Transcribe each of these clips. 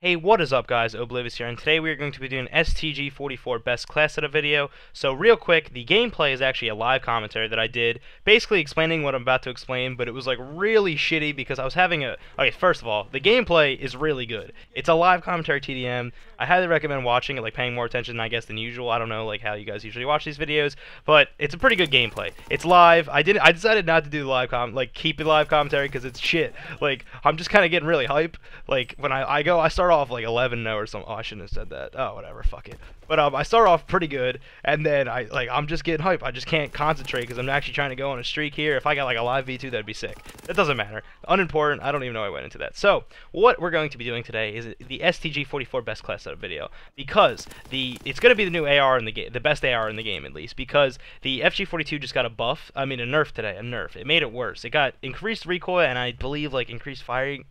Hey, what is up guys, Oblivious here, and today we are going to be doing STG44 best class setup video. So real quick, the gameplay is actually a live commentary that I did, basically explaining what I'm about to explain, but it was like really shitty because I was having a... Okay, first of all, the gameplay is really good. It's a live commentary TDM. I highly recommend watching it, like paying more attention, I guess, than usual. I don't know like how you guys usually watch these videos, but it's a pretty good gameplay. It's live. I decided not to do the live keep the live commentary because it's shit. Like, I'm just kind of getting really hype. Like, when I start off like 11-0 or something. Oh, I shouldn't have said that. Oh, whatever, fuck it. But I start off pretty good, and then I'm just getting hype. I just can't concentrate because I'm actually trying to go on a streak here. If I got like a live V2, that'd be sick. That doesn't matter. Unimportant. I don't even know I went into that. So what we're going to be doing today is the STG44 best class setup video, because it's going to be the new AR in the game, the best AR in the game at least, because the FG42 just got a buff. I mean a nerf today, a nerf. It made it worse. It got increased recoil and I believe like decreased firing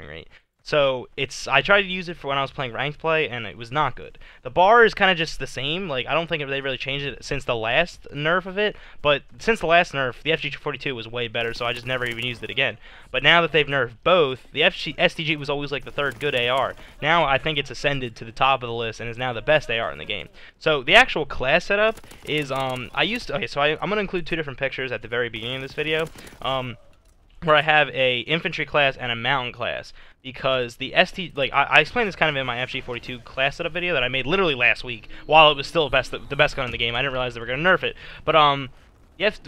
rate. So I tried to use it for when I was playing ranked play, and it was not good. The bar is kind of just the same. Like, I don't think they really changed it since the last nerf of it, but since the last nerf, the FG42 was way better, so I just never even used it again. But now that they've nerfed both, the STG was always like the third good AR. Now I think it's ascended to the top of the list and is now the best AR in the game. So the actual class setup is I'm going to include two different pictures at the very beginning of this video. Where I have a infantry class and a mountain class, because the I explained this kind of in my FG42 class setup video that I made literally last week while it was still the best gun in the game. I didn't realize they were going to nerf it, but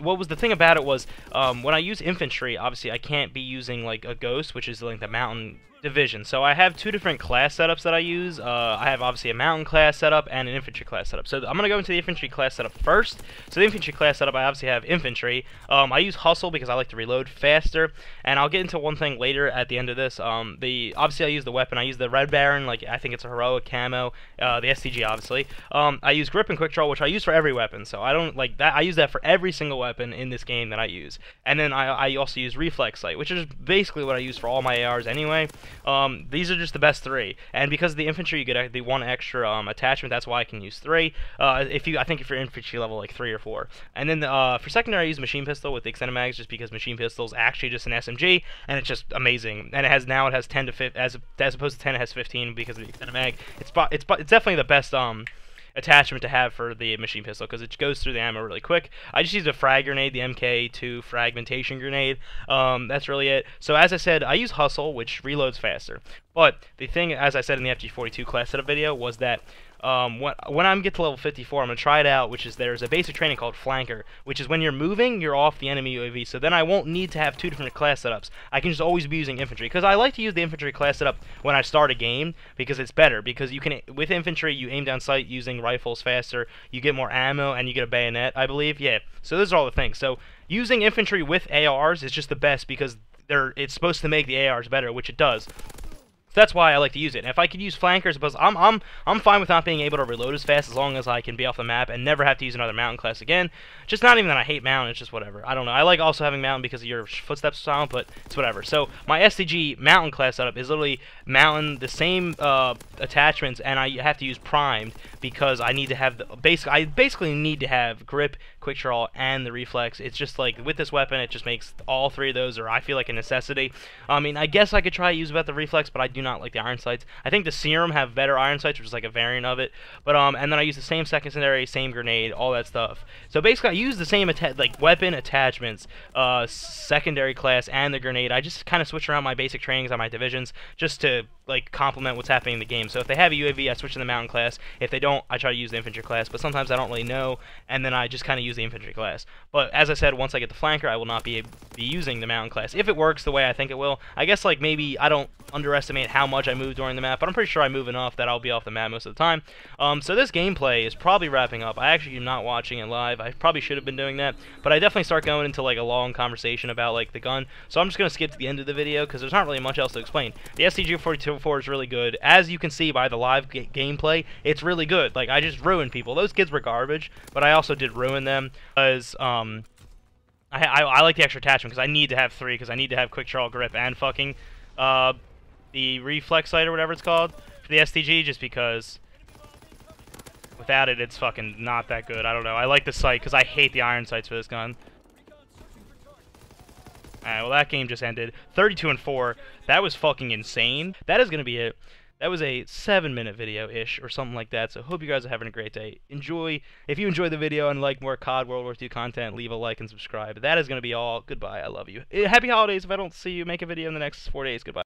what was the thing about it was when I use infantry, obviously I can't be using like a ghost, which is like the mountain division. So I have two different class setups that I use. I have obviously a mountain class setup and an infantry class setup. So I'm going to go into the infantry class setup first. So the infantry class setup, I obviously have infantry. I use hustle because I like to reload faster, and I'll get into one thing later at the end of this. Obviously I use the weapon. I use the Red Baron, like I think it's a heroic camo. The STG obviously. I use grip and quick draw, which I use for every weapon. So I don't like that. I use that for every single weapon in this game that I use. And then I also use reflex sight, which is basically what I use for all my ARs anyway. These are just the best three, and because of the infantry you get the one extra attachment, that's why I can use three. I think if you're infantry level like 3 or 4. And then for secondary I use machine pistol with the extended mags, just because machine pistol is actually just an SMG and it's just amazing. And it has 10 to 15 as opposed to 10, it has 15 because of the extended mag. It's definitely the best attachment to have for the machine pistol because it goes through the ammo really quick. I just used a frag grenade, the MK2 fragmentation grenade. That's really it. So as I said, I use hustle, which reloads faster. But the thing, as I said in the FG42 class setup video, was that when I get to level 54, I'm going to try it out, which is there's a basic training called flanker, which is when you're moving, you're off the enemy UAV, so then I won't need to have two different class setups. I can just always be using infantry, because I like to use the infantry class setup when I start a game, because it's better, because you can, with infantry, you aim down sight using rifles faster, you get more ammo, and you get a bayonet, I believe, yeah, so those are all the things. So using infantry with ARs is just the best, because it's supposed to make the ARs better, which it does. So that's why I like to use it. And if I could use flankers, because I'm fine with not being able to reload as fast as long as I can be off the map and never have to use another mountain class again. Just not even that I hate mountain, it's just whatever. I don't know. I like also having mountain because of your footsteps silent, but it's whatever. So my STG mountain class setup is literally mountain, the same attachments, and I have to use primed because I need to have I basically need to have grip, quick draw, and the reflex. It's just like with this weapon, it just makes all three of those, or I feel like a necessity. I mean, I guess I could try to use about the reflex, but I do not like the iron sights. I think the serum have better iron sights, which is like a variant of it. But and then I use the same secondary, same grenade, all that stuff. So basically, I use the same weapon attachments, secondary class, and the grenade. I just kind of switch around my basic trainings on my divisions just to like complement what's happening in the game. So if they have a UAV, I switch to the mountain class. If they don't, I try to use the infantry class. But sometimes I don't really know, and then I just kind of use the infantry class. But as I said, once I get the flanker, I will not be using the mountain class if it works the way I think it will. I guess like maybe I don't underestimate how much I move during the map, but I'm pretty sure I move enough that I'll be off the map most of the time. So this gameplay is probably wrapping up. I actually am not watching it live. I probably should have been doing that, but I definitely start going into like a long conversation about like the gun. So I'm just gonna skip to the end of the video because there's not really much else to explain. The STG44 is really good. As you can see by the live gameplay, it's really good. Like, I just ruined people. Those kids were garbage, but I also did ruin them because I like the extra attachment because I need to have 3, because I need to have quick draw, grip, and fucking the reflex sight or whatever it's called for the STG, just because without it, it's fucking not that good. I don't know. I like the sight because I hate the iron sights for this gun. Alright, well that game just ended. 32-4. That was fucking insane. That is going to be it. That was a 7-minute video-ish or something like that. So hope you guys are having a great day. If you enjoyed the video and like more COD World War II content, leave a like and subscribe. That is going to be all. Goodbye. I love you. Happy holidays. If I don't see you, make a video in the next 4 days. Goodbye.